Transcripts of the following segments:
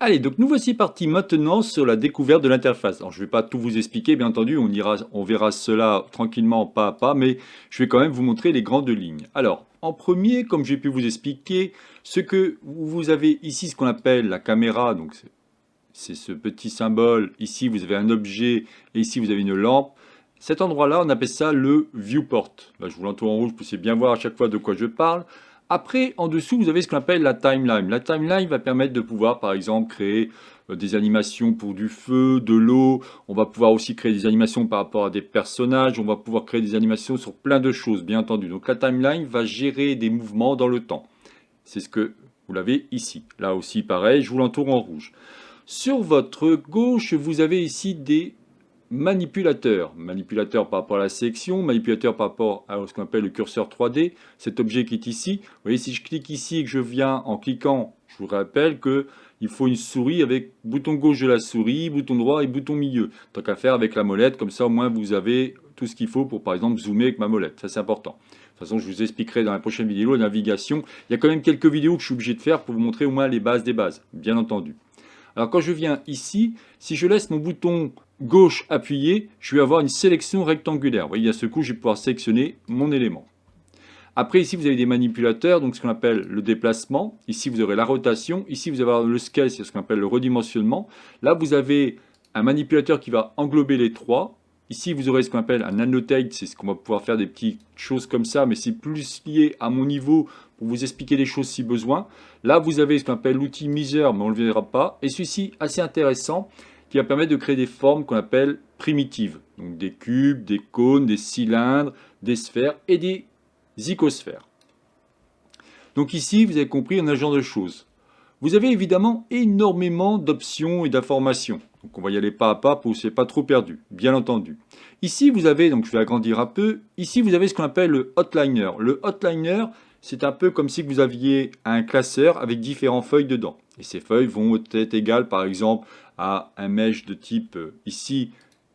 Allez, donc nous voici partis maintenant sur la découverte de l'interface. Alors je ne vais pas tout vous expliquer, bien entendu, on verra cela tranquillement pas à pas, mais je vais quand même vous montrer les grandes lignes. Alors, en premier, comme j'ai pu vous expliquer, ce que vous avez ici, ce qu'on appelle la caméra, donc c'est ce petit symbole, ici vous avez un objet et ici vous avez une lampe. Cet endroit-là, on appelle ça le viewport. Là, je vous l'entoure en rouge, vous puissiez bien voir à chaque fois de quoi je parle. Après, en dessous, vous avez ce qu'on appelle la timeline. La timeline va permettre de pouvoir, par exemple, créer des animations pour du feu, de l'eau. On va pouvoir aussi créer des animations par rapport à des personnages. On va pouvoir créer des animations sur plein de choses, bien entendu. Donc la timeline va gérer des mouvements dans le temps. C'est ce que vous l'avez ici. Là aussi, pareil, je vous l'entoure en rouge. Sur votre gauche, vous avez ici des manipulateurs. Manipulateurs par rapport à la sélection, manipulateurs par rapport à ce qu'on appelle le curseur 3D, cet objet qui est ici. Vous voyez, si je clique ici et que je viens en cliquant, je vous rappelle qu'il faut une souris avec bouton gauche de la souris, bouton droit et bouton milieu. Tant qu'à faire avec la molette, comme ça au moins vous avez tout ce qu'il faut pour par exemple zoomer avec ma molette. Ça c'est important. De toute façon, je vous expliquerai dans la prochaine vidéo la navigation. Il y a quand même quelques vidéos que je suis obligé de faire pour vous montrer au moins les bases des bases, bien entendu. Alors quand je viens ici, si je laisse mon bouton gauche appuyé, je vais avoir une sélection rectangulaire. Vous voyez, à ce coup, je vais pouvoir sélectionner mon élément. Après, ici, vous avez des manipulateurs, donc ce qu'on appelle le déplacement. Ici, vous aurez la rotation. Ici, vous allez avoir le scale, c'est ce qu'on appelle le redimensionnement. Là, vous avez un manipulateur qui va englober les trois. Ici, vous aurez ce qu'on appelle un annotate, c'est ce qu'on va pouvoir faire des petites choses comme ça, mais c'est plus lié à mon niveau pour vous expliquer les choses si besoin. Là, vous avez ce qu'on appelle l'outil Measure, mais on ne le verra pas. Et celui-ci, assez intéressant, qui va permettre de créer des formes qu'on appelle primitives. Donc des cubes, des cônes, des cylindres, des sphères et des icosphères. Donc ici, vous avez compris, on a ce genre de choses. Vous avez évidemment énormément d'options et d'informations. Donc on va y aller pas à pas pour que vous ne soyez pas trop perdu, bien entendu. Ici, vous avez, donc je vais agrandir un peu, ici vous avez ce qu'on appelle le hotliner. Le hotliner, c'est un peu comme si vous aviez un classeur avec différentes feuilles dedans. Et ces feuilles vont être égales par exemple à un mesh de type ici.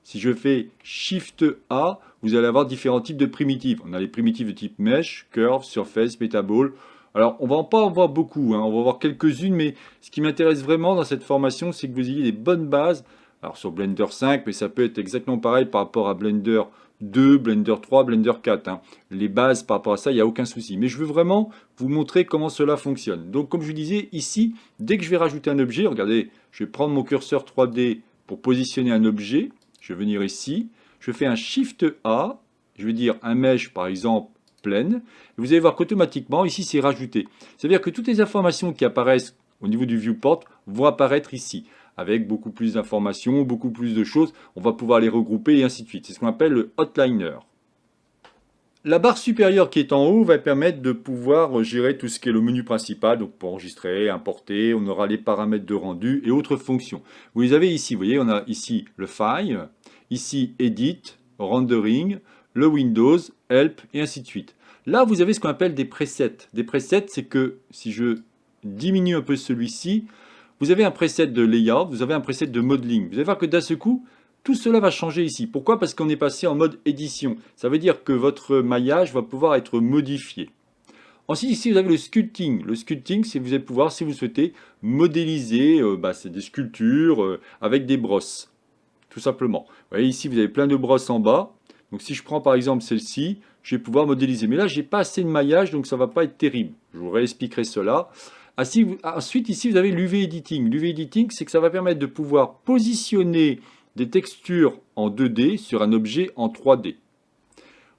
Si je fais Shift A, vous allez avoir différents types de primitives. On a les primitives de type mesh, curve, surface, metaball. Alors, on va pas en voir beaucoup, hein. On va voir quelques-unes, mais ce qui m'intéresse vraiment dans cette formation, c'est que vous ayez des bonnes bases. Alors, sur Blender 5, mais ça peut être exactement pareil par rapport à Blender 2, Blender 3, Blender 4. Hein. Les bases par rapport à ça, il n'y a aucun souci. Mais je veux vraiment vous montrer comment cela fonctionne. Donc, comme je vous disais, ici, dès que je vais rajouter un objet, regardez, je vais prendre mon curseur 3D pour positionner un objet. Je vais venir ici, je fais un Shift A, je vais dire un mesh par exemple pleine, et vous allez voir qu'automatiquement ici c'est rajouté. Ça veut dire que toutes les informations qui apparaissent au niveau du viewport vont apparaître ici, avec beaucoup plus d'informations, beaucoup plus de choses, on va pouvoir les regrouper et ainsi de suite. C'est ce qu'on appelle le hotliner. La barre supérieure qui est en haut va permettre de pouvoir gérer tout ce qui est le menu principal, donc pour enregistrer, importer, on aura les paramètres de rendu et autres fonctions. Vous les avez ici, vous voyez, on a ici le File, ici Edit, Rendering, le Windows, Help et ainsi de suite. Là, vous avez ce qu'on appelle des presets. Des presets, c'est que si je diminue un peu celui-ci, vous avez un preset de layout, vous avez un preset de modeling. Vous allez voir que d'un seul coup, tout cela va changer ici. Pourquoi? Parce qu'on est passé en mode édition. Ça veut dire que votre maillage va pouvoir être modifié. Ensuite, ici, vous avez le sculpting. Le sculpting, c'est vous allez pouvoir, si vous souhaitez, modéliser c'est des sculptures avec des brosses, tout simplement. Vous voyez, ici, vous avez plein de brosses en bas. Donc, si je prends par exemple celle-ci, je vais pouvoir modéliser. Mais là, je n'ai pas assez de maillage, donc ça ne va pas être terrible. Je vous réexpliquerai cela. Ensuite, ici, vous avez l'UV Editing. L'UV Editing, c'est que ça va permettre de pouvoir positionner des textures en 2D sur un objet en 3D.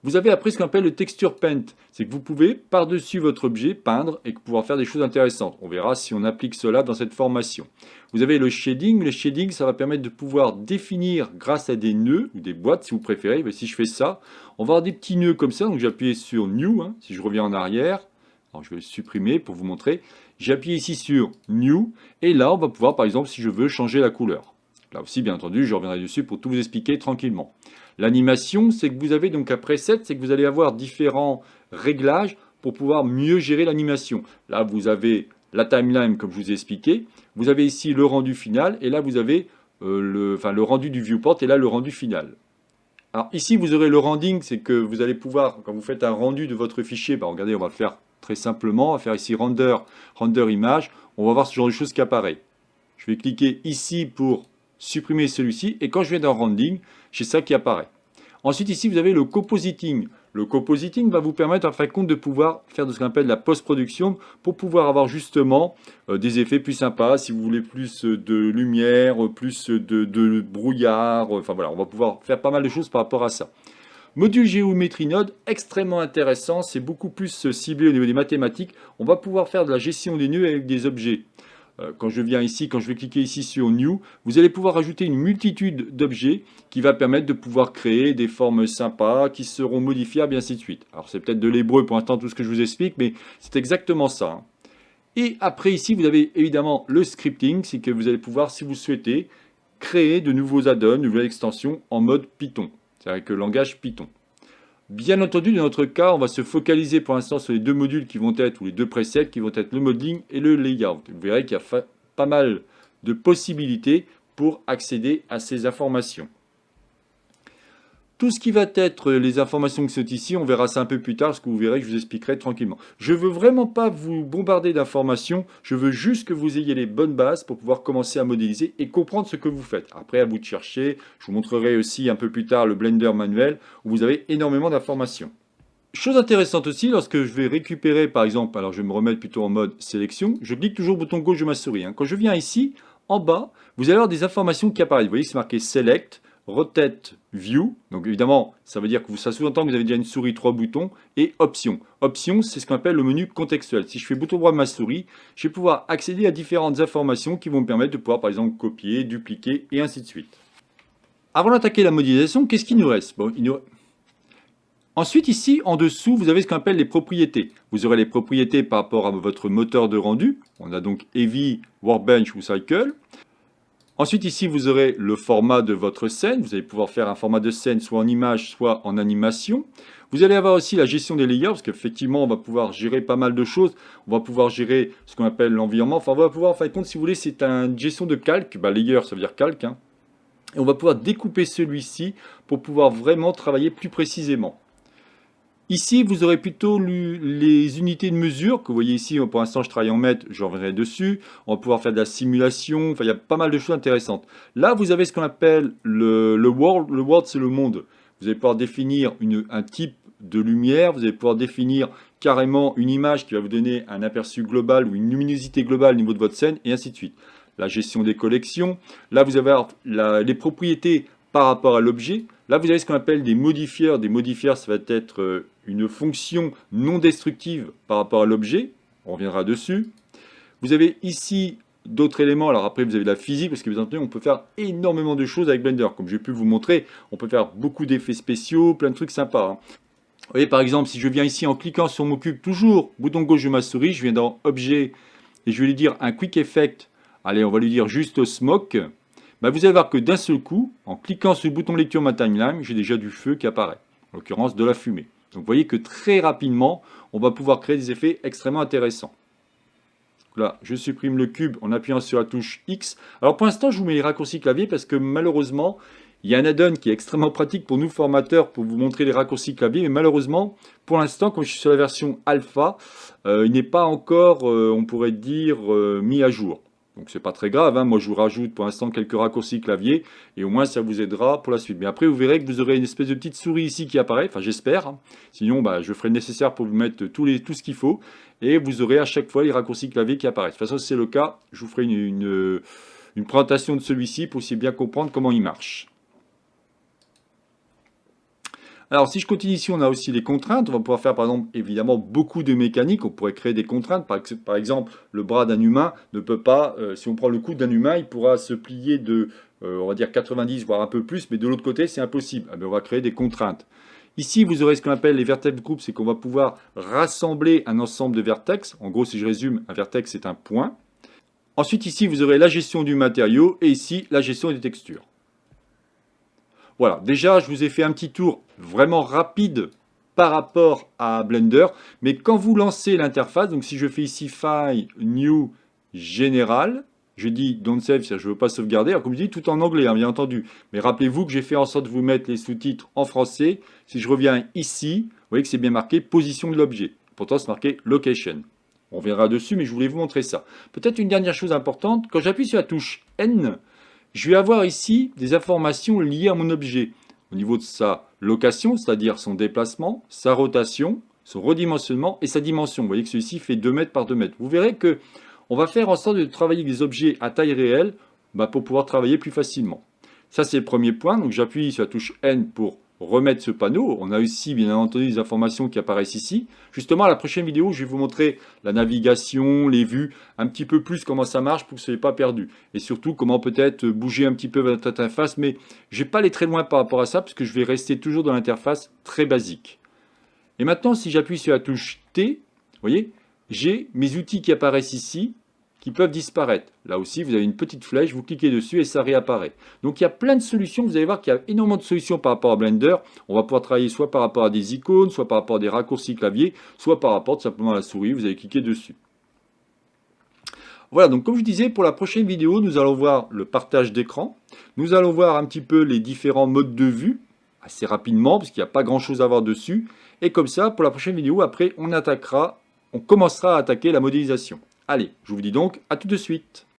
Vous avez après ce qu'on appelle le texture paint. C'est que vous pouvez, par-dessus votre objet, peindre et pouvoir faire des choses intéressantes. On verra si on applique cela dans cette formation. Vous avez le shading. Le shading, ça va permettre de pouvoir définir grâce à des nœuds ou des boîtes si vous préférez. Mais si je fais ça, on va avoir des petits nœuds comme ça. Donc j'ai appuyé sur New. Si je reviens en arrière, alors je vais le supprimer pour vous montrer. J'ai appuyé ici sur New. Et là, on va pouvoir, par exemple, si je veux, changer la couleur. Là aussi, bien entendu, je reviendrai dessus pour tout vous expliquer tranquillement. L'animation, c'est que vous avez donc un preset, c'est que vous allez avoir différents réglages pour pouvoir mieux gérer l'animation. Là, vous avez la timeline, comme je vous ai expliqué. Vous avez ici le rendu final, et là, vous avez le rendu du viewport, et là, le rendu final. Alors ici, vous aurez le rending, c'est que vous allez pouvoir, quand vous faites un rendu de votre fichier, regardez, on va le faire très simplement, on va faire ici render image, on va voir ce genre de choses qui apparaît. Je vais cliquer ici pour supprimer celui-ci. Et quand je vais dans Rending, j'ai ça qui apparaît. Ensuite, ici, vous avez le compositing. Le compositing va vous permettre, en fin de compte, de pouvoir faire ce qu'on appelle la post-production pour pouvoir avoir justement des effets plus sympas. Si vous voulez plus de lumière, plus de brouillard, enfin voilà, on va pouvoir faire pas mal de choses par rapport à ça. Module géométrie node, extrêmement intéressant, c'est beaucoup plus ciblé au niveau des mathématiques. On va pouvoir faire de la gestion des nœuds avec des objets. Quand je viens ici, quand je vais cliquer ici sur New, vous allez pouvoir ajouter une multitude d'objets qui va permettre de pouvoir créer des formes sympas qui seront modifiables et ainsi de suite. Alors c'est peut-être de l'hébreu pour l'instant tout ce que je vous explique, mais c'est exactement ça, hein. Et après ici, vous avez évidemment le scripting, c'est que vous allez pouvoir, si vous souhaitez, créer de nouveaux add-ons, de nouvelles extensions en mode Python, c'est avec le langage Python. Bien entendu, dans notre cas, on va se focaliser pour l'instant sur les deux modules qui vont être, ou les deux presets qui vont être le modeling et le layout. Vous verrez qu'il y a pas mal de possibilités pour accéder à ces informations. Tout ce qui va être les informations qui sont ici, on verra ça un peu plus tard, parce que vous verrez que je vous expliquerai tranquillement. Je ne veux vraiment pas vous bombarder d'informations, je veux juste que vous ayez les bonnes bases pour pouvoir commencer à modéliser et comprendre ce que vous faites. Après, à vous de chercher, je vous montrerai aussi un peu plus tard le Blender manuel, où vous avez énormément d'informations. Chose intéressante aussi, lorsque je vais récupérer, par exemple, alors je vais me remettre plutôt en mode sélection, je clique toujours bouton gauche de ma souris, hein. Quand je viens ici, en bas, vous allez avoir des informations qui apparaissent. Vous voyez que c'est marqué Select, Rotate View, donc évidemment ça veut dire que ça sous-entend que vous avez déjà une souris 3 boutons, et Options. Options, c'est ce qu'on appelle le menu contextuel. Si je fais bouton droit de ma souris, je vais pouvoir accéder à différentes informations qui vont me permettre de pouvoir par exemple copier, dupliquer et ainsi de suite. Avant d'attaquer la modélisation, qu'est-ce qu'il nous reste? Ensuite ici en dessous vous avez ce qu'on appelle les propriétés. Vous aurez les propriétés par rapport à votre moteur de rendu. On a donc Heavy, Workbench ou Cycle. Ensuite, ici, vous aurez le format de votre scène. Vous allez pouvoir faire un format de scène soit en image, soit en animation. Vous allez avoir aussi la gestion des layers, parce qu'effectivement, on va pouvoir gérer pas mal de choses. On va pouvoir gérer ce qu'on appelle l'environnement. Enfin, on va pouvoir, en fin de compte, si vous voulez, c'est une gestion de calque. Layer, ça veut dire calque, hein. Et on va pouvoir découper celui-ci pour pouvoir vraiment travailler plus précisément. Ici, vous aurez plutôt les unités de mesure que vous voyez ici. Pour l'instant, je travaille en mètres, je reviendrai dessus. On va pouvoir faire de la simulation. Enfin, il y a pas mal de choses intéressantes. Là, vous avez ce qu'on appelle le world. Le world, c'est le monde. Vous allez pouvoir définir un type de lumière. Vous allez pouvoir définir carrément une image qui va vous donner un aperçu global ou une luminosité globale au niveau de votre scène, et ainsi de suite. La gestion des collections. Là, vous avez les propriétés par rapport à l'objet. Là, vous avez ce qu'on appelle des modifieurs. Des modifieurs, ça va être une fonction non destructive par rapport à l'objet. On reviendra dessus. Vous avez ici d'autres éléments. Alors après, vous avez la physique, parce que vous entendez, on peut faire énormément de choses avec Blender. Comme j'ai pu vous montrer, on peut faire beaucoup d'effets spéciaux, plein de trucs sympas, hein. Vous voyez, par exemple, si je viens ici en cliquant sur mon cube, toujours bouton gauche de ma souris, je viens dans Objet, et je vais lui dire un Quick Effect. Allez, on va lui dire juste Smoke. Vous allez voir que d'un seul coup, en cliquant sur le bouton lecture ma timeline, j'ai déjà du feu qui apparaît, en l'occurrence de la fumée. Donc vous voyez que très rapidement, on va pouvoir créer des effets extrêmement intéressants. Là, je supprime le cube en appuyant sur la touche X. Alors pour l'instant, je vous mets les raccourcis clavier parce que malheureusement, il y a un add-on qui est extrêmement pratique pour nous formateurs pour vous montrer les raccourcis clavier. Mais malheureusement, pour l'instant, quand je suis sur la version alpha, il n'est pas encore, on pourrait dire, mis à jour. Donc c'est pas très grave, hein. Moi je vous rajoute pour l'instant quelques raccourcis clavier et au moins ça vous aidera pour la suite. Mais après vous verrez que vous aurez une espèce de petite souris ici qui apparaît, enfin j'espère, hein. Sinon je ferai le nécessaire pour vous mettre tout ce qu'il faut et vous aurez à chaque fois les raccourcis clavier qui apparaissent. De toute façon si c'est le cas, je vous ferai une présentation de celui-ci pour aussi bien comprendre comment il marche. Alors si je continue ici, on a aussi les contraintes. On va pouvoir faire par exemple évidemment beaucoup de mécaniques. On pourrait créer des contraintes. Par exemple, le bras d'un humain ne peut pas, si on prend le coude d'un humain, il pourra se plier de, on va dire 90 voire un peu plus, mais de l'autre côté c'est impossible. On va créer des contraintes. Ici, vous aurez ce qu'on appelle les vertex groups, c'est qu'on va pouvoir rassembler un ensemble de vertex. En gros, si je résume, un vertex c'est un point. Ensuite, ici, vous aurez la gestion du matériau et ici, la gestion des textures. Voilà, déjà je vous ai fait un petit tour vraiment rapide par rapport à Blender, mais quand vous lancez l'interface, donc si je fais ici File, New, Général, je dis Don't Save, c'est-à-dire je ne veux pas sauvegarder, alors comme je dis, tout en anglais, hein, bien entendu, mais rappelez-vous que j'ai fait en sorte de vous mettre les sous-titres en français. Si je reviens ici, vous voyez que c'est bien marqué Position de l'objet, pourtant c'est marqué Location. On verra dessus, mais je voulais vous montrer ça. Peut-être une dernière chose importante, quand j'appuie sur la touche N, je vais avoir ici des informations liées à mon objet. Au niveau de sa location, c'est-à-dire son déplacement, sa rotation, son redimensionnement et sa dimension. Vous voyez que celui-ci fait 2 mètres par 2 mètres. Vous verrez que on va faire en sorte de travailler avec des objets à taille réelle pour pouvoir travailler plus facilement. Ça, c'est le premier point. Donc j'appuie sur la touche N pour remettre ce panneau. On a aussi, bien entendu, des informations qui apparaissent ici. Justement, à la prochaine vidéo, je vais vous montrer la navigation, les vues, un petit peu plus comment ça marche pour que vous ne soyez pas perdu. Et surtout, comment peut-être bouger un petit peu votre interface. Mais je ne vais pas aller très loin par rapport à ça, parce que je vais rester toujours dans l'interface très basique. Et maintenant, si j'appuie sur la touche T, vous voyez, j'ai mes outils qui apparaissent ici, qui peuvent disparaître. Là aussi, vous avez une petite flèche, vous cliquez dessus et ça réapparaît. Donc il y a plein de solutions, vous allez voir qu'il y a énormément de solutions par rapport à Blender. On va pouvoir travailler soit par rapport à des icônes, soit par rapport à des raccourcis clavier, soit par rapport tout simplement à la souris, vous allez cliquer dessus. Voilà, donc comme je disais, pour la prochaine vidéo, nous allons voir le partage d'écran. Nous allons voir un petit peu les différents modes de vue, assez rapidement, parce qu'il n'y a pas grand-chose à voir dessus. Et comme ça, pour la prochaine vidéo, après, on commencera à attaquer la modélisation. Allez, je vous dis donc à tout de suite.